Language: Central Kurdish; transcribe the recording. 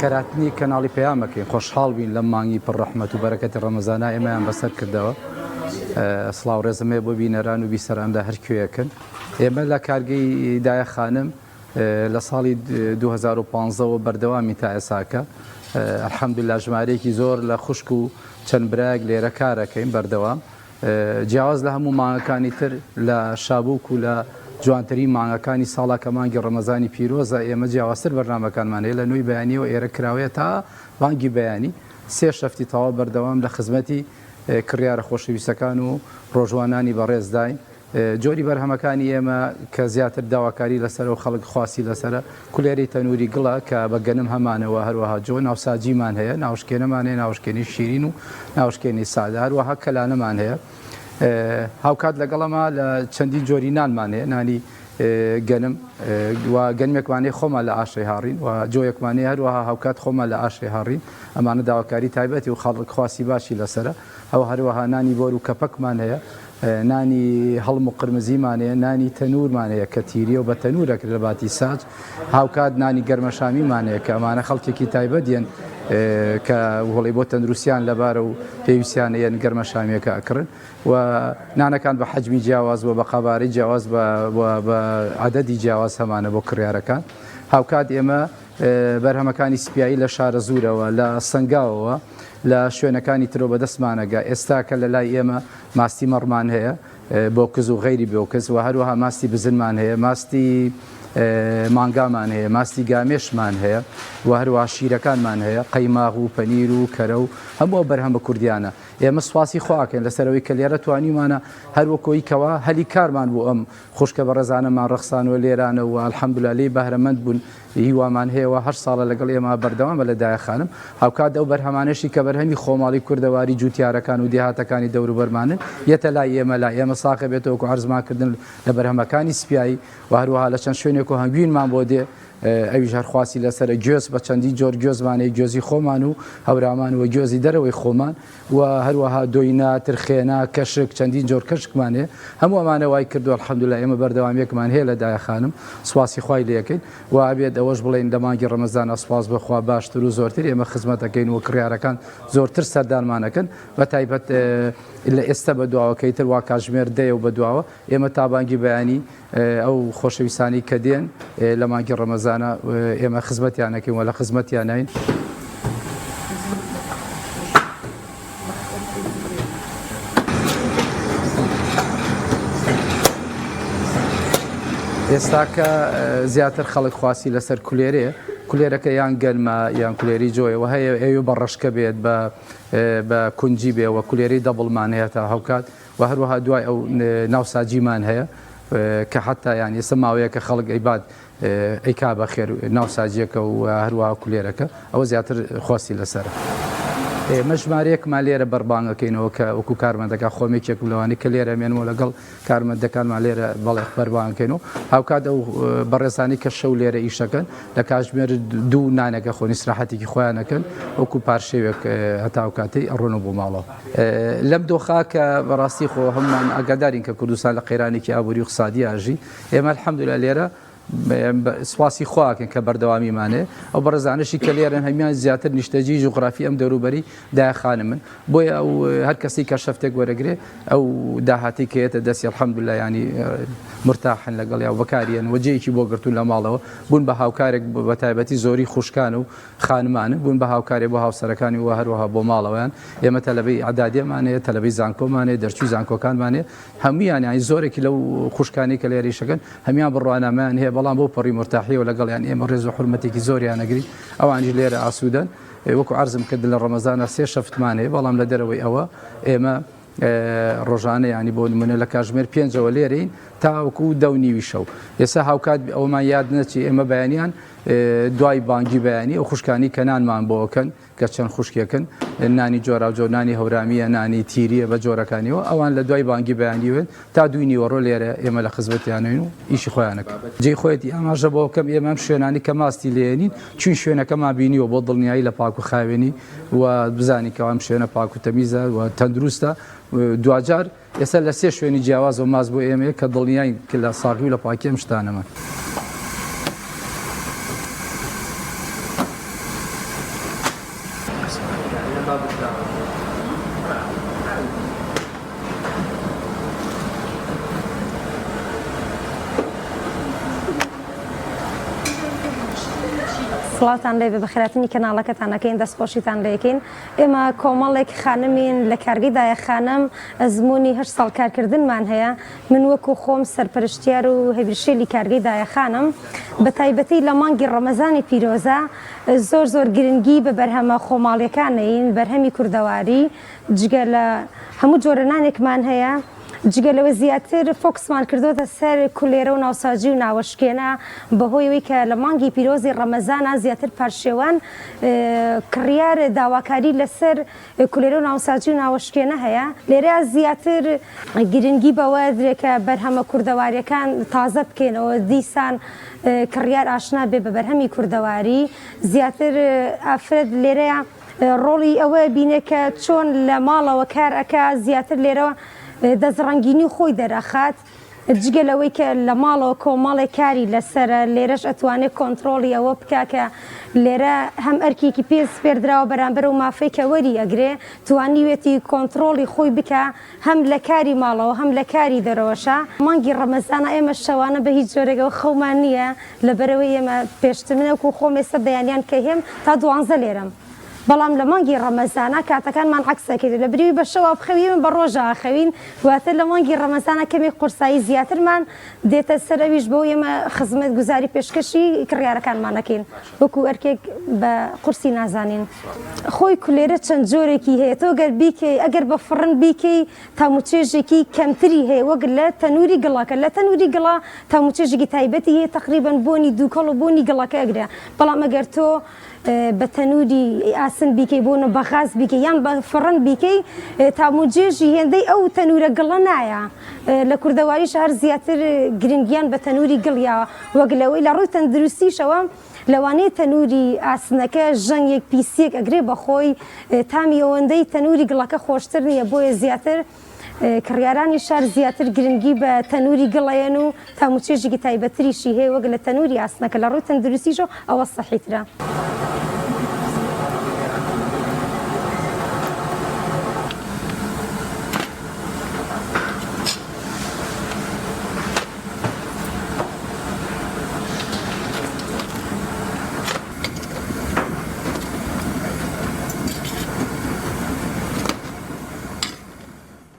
خێراتنی کەناڵی پەیامەکەین خۆشحاڵ بین لە مانگی پڕەحمەت و بەرەکەتی ڕەمەزانە ئێمەیان بەسەر کردەوە. سڵاو ڕێزەمێ بۆ بینەران و بیسەراندا هەرکوێیەکەن. ئێمە لە کارگەی دایە خانم لە ساڵی 2015ەوە بەردەوامی تا ئێساکە ئەلحەمدولیلا ژمارەیەکی زۆر لە خوشک و چەند برایەک لێرە کارەکەین بەردەوام. جیاواز لە هەموو مانگەکانی تر لە شابووک و لە جوانترین مانگەکانی ساڵا کە مانگی ڕەمەزانی پیرۆزە ئێمە جیاوازتر بەرنامەکانمان هەیە لە نوێی بەیانیەوە ئێرە کراوەیە تا مانگی بەیانی سێ شەفتی تەواو بەردەوام لە خزمەتی کڕیارە خۆشەویستەکان و ڕۆژوانانی بەڕێزداین. جۆری بەرهەمەکانی ئێمە کە زیاتر داواکاری لەسەر و خەڵک خواسی لەسرە کولێری تەنووری گڵە کە بە گەنم هەمانەوە هەروەها جۆ ناوساجیمان هەیە، ناوشکێنەمان هەیە، ناوشکێنی شیرین و ناوشکێنی سادە، هەروەها کەلانەمان هەیە. هاوکات لەگەڵەما لە چەندین جۆری نانمان هەیە، نانی گەنم و گەنمێکمانەیە خۆمە لە ئاشەی هاڕین و جۆیەکمانەیە هەروەها هاوکات خۆمە لە ئاشەی هاڕین، ئەمانە داواکاری تایبەتی و خەڵک خواسی باشی لەسرە. ئەو هەروەها نانی بۆر و کەپەکمان هەیە، نانی هەڵم و قرمزیمانەیە، نانی تەنورمانەیە کە تیریە و بە تەنورەکرد لە باتی ساج، هاوکات نانی گەرمەشامیمانەیە کە ئەمانە خەڵکێکی تایبەت دیێن کە وڵی بۆ تەندروستیان لەبارە و پێویستیانەیەن گەرمەشامیەکە ئەکردن و نانەکان بە حەجمی جیاواز بۆ بە قەبارەی جیاواز بە عەدەدی جیاواز هەمانە بۆ کڕیارەکان. هاوکات ئێمە بەرهەمەکانی سپیایی لە شارە زوورەوە لە سنگاوەوە لە شوێنەکانی ترۆ بەدەستمانەگە ئێستاکە لە لای ئێمە ماستی مەڕمان هەیە بۆ کز و غەیری بۆ کەس و هەروەها ماستی بزنمان هەیە، ماستی مانگامان هەیە، ماستی گامێشمان هەیە و هەروەها شیرەکانمان هەیە، قەیماغ و پەنیر و کەرە و هەموو بەرهەم بە کوردیانە. ئێمە سواسی خواکەین لەسەرەوەی کە لێرە توانیمانە هەروەکۆیکەوە هەلی کارمان بۆ ئەم خوشکە بە ڕێزانەمان ڕەخسانەوە لێرانە و ئەلحەمدولیلا لێی بەهرەمەند بوون. هیوامان هەیەەوە هەر ساڵە لەگەڵ ئێمە بەردەوامە لە دایە خانم. هاوکات ئەو بەرهەمانەشی کە بەرهەمی خۆماڵی کوردەواری جوتیارەکان و دێهاتەکانی دەوروبەرمانن یەتە لای ئێمە ساقە بێتەوە و عەرزماکردن لە بەرهەمەکانی سپیایی و هەروەها لە چەند شوێنێک و هەنگوینمان بۆ دێ ئەویش هەر خواسی لەسرە گوێز بە چەندی جۆر گوێزمانەیە، گوێزی خۆمان و هەورامان و گوێزی دەرەوەی خۆمان و هەروەها دۆینا، ترخێنا، کەشک، چەندین جۆر کەشکمانێ هەموو ئەمانە وای کردو ئەلحەمدولیلا ئێمە بەردەوامێکمان هەیە لە دایە خانم. سواسی خوای لێکەین و ئابێت ئەوەش بڵێن لە مانگی ڕەمەزانە سواس بەخوا باشتر و زۆرتر ئێمە خزمەتەکەین و کڕیارەکان زۆرتر سەردانمانەکەن بە تایبەت لە ئێستا بە دواوەکەیتر وا کاژمێر دەیە و بەدواوە ئێمە تابانگی بەیانی ئەو خۆشەویستانی کە دێن لە مانگی ڕەمەزانە ئێمە خزمەتیانەکەین و لە خزمەتیانین. ئێستاکە زیاتر خەڵک خواسی لەسەر کولێرەیە، کولێرەکە یان گەرمە یان کولێری جۆیەوە هەیە ئەوێ بە ڕەشکە بێت بە کونجی بێ و کولێری دەبڵمان هەیە تا هەوکات و هەروەها دوای ئەو ناوساجیمان هەیە کە حتا یان ئێستا ماوەیە کە خەڵک ئەیبات ئەیکا بە خێر ناوساجیەکە و هەروەها کولێرەکە ئەوە زیاتر خۆسی لەسەرە. ئێمە ژمارەیەکمان لێرە بەربانگەکەینەوە کە وەکو کارمەندەکە خۆمێکێک لەوانی کە لێرە مێنەوە لەگەڵ کارمەندەکانمان لێرە بەڵێ بەربانگەکەین و هاوکات ئەو بەڕێزانی کە شەو لێرە ئیشەکەن لە کاتژمێر دوو نانەکە خۆنی استراحەتێکی خۆیانەکەن وەکو پارشێوێک هەتا کاتەی ئەڕۆنە بۆ ماڵەوە. لەم دۆخا کە بەڕاستی خۆ هەمومان ئاگادارین کە کوردستان لە قەیرانێکی ئابووری و اقتصادی ئاژی ئێمە ئەلحەمدولیلا لێرە سواسی خواکەن کە بەردەوامیمانێ ئەو بەڕێزانشی کە لێرن هەمیان زیاتر نیشتەجی جوغرافی ئەم دەوروبەری دایە خانمن بۆیە ئەو هەر کەسی کە شەفتێک وەرەگرێ ئەو داهاتی کەیەتە دەستی ئەلحەمدولیلا ینی مرتاحن لەگەڵ یا وەکاریان وەجەیەکی بۆ گرتوون لە ماڵەوە بوون بە هاوکارێک بە تایبەتی زۆری خوشکان و خانمانە بوون بە هاوکارێک بۆ هاوسەرەکانی و هەروەها بۆ ماڵەوەیان. ئێمە تەلەبەی عەدادیەمانەیە، تەلەبەی زانکۆمانێ، دەرچووی زانکۆکانمانێ، هەمویان یانی زۆرێکی لەو خوشکانی کە لێرەیشەکەن هەمیان بڕوانامان هەیە بەڵام بۆ پەڕی مرتاحیەوە لەگەڵیان ئێمە ڕێز و حورمەتێکی زۆریان نەگری ئەوانجی لێرە ئاسوودەن. وەکو عەرزم کرد لە ڕەمەزانە سێ شەفتمان هەیە بەڵام لە دەرەوەی ئەوە ئێمە ڕۆژانە ینی بۆ نمونە لە کاتژمێر 5ەوە لێرەین تاوەکو 10:30 شەو. ئێستا هاوکات ئەومان یاد نەچی ئێمە بەیانیان دوای بانگی بەیانی ئەو خوشکانی کە نانمان بۆکەن کە چەند خوشکێکن نانی جۆراوجۆ، نانی هەورامیە، نانی تیریە بە جۆرەکانیەوە ئەوان لە دوای بانگی بەیانیوێن تا 2:30 لێرە ئێمە لە خزمەتیانین و ئیشی خۆیانەکە. جێی خۆیەتی ئاماژە بۆکەم ئێمەم شوێنانی کە ماستی لێنین چون شوێنەکەمان بینیوە بۆ دڵنیایی لە پاک و خاوێنی و بزانی کەوام شوێنە پاک و تەمیزە و تەندروستە. دوجار ئێستا لە سێ شوێنی جیاواز و ماز بۆ ئێمە کە دڵنیای کە لە ساغی و لە پاکی ئەم شتانەمان. سڵاتان لێ بە بەخێراتنی کەناڵەکەتانەکەین دەستخۆشیتان لێکین ئێمە کۆمەڵێک خانمین لە کارگەی دایەخانەم ئەزمموی 8 ساڵ کارکردنمان هەیە من وەکو خۆم سەرپەرشتیار و هەبیرشێلی کارگەی دایەخانم بە تایبەتی لە مانگی ڕەمەزانی پیرۆزە زۆر گرنگی بە بەرهەمە خۆماڵیەکانەین بەرهەمی کوردەواری جگە لە هەموو جۆرەنانێکمان هەیە جگە لەوە زیاتر فۆکسمان کردوتە سەر کولێرە و ناوساجی و ناوەشکێنە بەهۆیەوەی کە لە مانگی پیرۆزی ڕەمەزانە زیاتر پارشێوان کڕیار داواکاری لەسەر کولێرە و ناوساجی و ناوەشکێنە هەیە لێرە زیاتر گرنگی بەوە درێکە بەرهەمە کوردەواریەکان تازە بکەینەوە دیسان کڕیار ئاشنا بێ بە بەرهەمی کوردەواری زیاتر ئافرەت لێرەیە ڕۆڵی ئەوە بینێ کە چۆن لە ماڵەوە کار ئەکا زیاتر لێرەوە دەزڕەنگینی خۆی دەرەخات جگە لەوەی کە لە ماڵەوە کۆمەڵێک کاری لەسرە لێرەش ئەتوانێت کۆنتترۆلی ئەوە بکە کە لێرە هەم ئەرکێکی پێ سپێردراوە بەرامبەر و مافەی کە وەری ئەگرێ توانیوێتی کۆنتترۆلی خۆی بکە هەم لە کاری ماڵەوە هەم لە کاری دەرەوەشە مانگی ڕەمەزانە ئێمە شەوانە بە هیچ جۆرێکەوە خەومان نییە لەبەرەوەی ئێمە پێشترمنەوەکو خۆم ێستا بەیانیان کە هێم تا 12 لێرم بەڵام لە مانگی ڕەمەزانە کاتەکانمان عەکسەکەیت لە بریوی بە شەوە بخەوین بە ڕۆژە ئاخەوین واتر لە مانگی ڕەمەزانە کەمی قورسایی زیاترمان دێتە سەرەویش بۆ ئێمە خزمەت گوزاری پێشکەشی کڕیارەکانمانەکەین وەکو ئەرکێک بە قورسی نازانین خۆی کولێرە چەند جۆرێکی هەیە تۆ گەر بیکەی ئەگەر بە فڕن بیکەی تاموچێژێکی کەمتری هەیە وەک لە تەنووری گڵاکە لە تەنووری گڵا تاموچێژێکی تایبەتی هەیە تقریبەن بۆنی دووکەڵ و بۆنی گڵەکە ئەگرێ بەڵام ئەگەر تۆ بە تەنووری ئاسن بیکەی بۆنە بە غاز بیکەی یان بە فڕن بیکەی تاموجێژی هێندەی ئەو تەنورە گڵە نایە لە کوردەواریش هەر زیاتر گرنگیان بە تەنووری گڵیاوە وەک لەوەی لە ڕووی تەندروستیشەوە لەوانەیە تەنووری ئاسنەکە ژەنگێک پیسێک ئەگرێ بەخۆی تامی ئەوەندەی تەنووری گڵەکە خۆشتر نییە بۆیە زیاتر کڕیارانی شار زیاتر گرنگی بە تەنووری گڵەیەن و تاموچێژێکی تایبەتریشی هەیە وەک لە تەنووری ئاسنەکە لە ڕووی تەندروستیشەوە ئەوە سەحیترە.